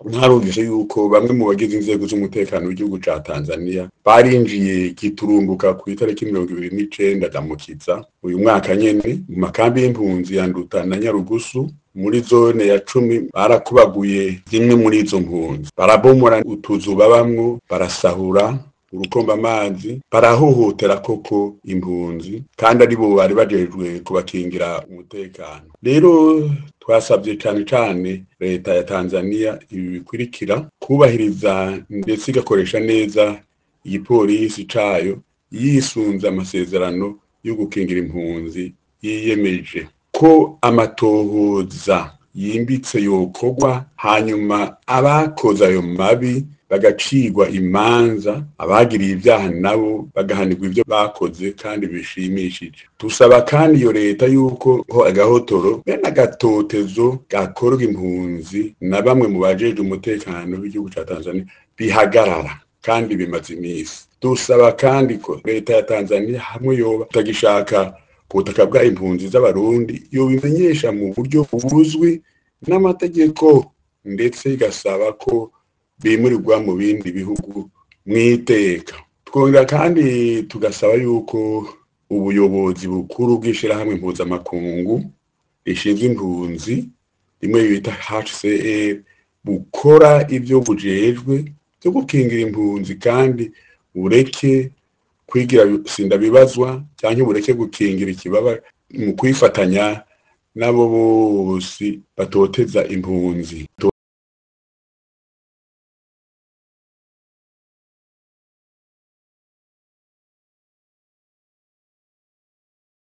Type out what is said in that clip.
ntarumvise yuko bamwe mu bagize inzego z'umutekano w'igihugu ca Tanzania barinjiye giturumbuka ku itariki 29 Ndamukiza uyu mwaka nyene mu makambi y'impunzi ya Nduta na Nyarugusu muri zone ya 10 barakubaguye zimwe muri izo mpunzi, barabomora utuzu babamwo, barasahura urukomba amazi, barahohotera koko impunzi kandi ari bo bari bajejwe kubakingira umutekano. Rero twasabye cyane leta ya Tanzania ibi bikurikira: kubahiriza ndetse igakoresha neza igipolisi cayo yisunza amasezerano yo gukingira impunzi yiyemeje, ko amatohoza yimbitse yokorwa hanyuma abakoze ayo mabi bagacigwa imanza, abagiriye ibyaha nabo bagahanirwa ibyo bakoze kandi bishimishije. Tusaba kandi iyo leta yuko agahotoro bene agatotezo gakorwa impunzi na bamwe mu bajeje umutekano w'igihugu ca Tanzania bihagarara kandi bimaze imisi. Dusaba kandi ko leta ya Tanzania hamwe yoba tagishaka kubutaka bwa impunzi z'abarundi yobimenyesha mu buryo buzwi n'amategeko, ndetse igasaba ko bimurirwa mu bindi bihugu mwiteka. Twongera kandi tugasaba yuko ubuyobozi bukuru bw'ishirahamwe mpuzamakungu rishinzwe impunzi rimwe bita HCR bukora ibyo bujejwe byo gukingira impunzi, kandi bureke kwigira sindabibazwa cyangwa bureke gukingira ikibaba mu kwifatanya nabo bose batoteza impunzi.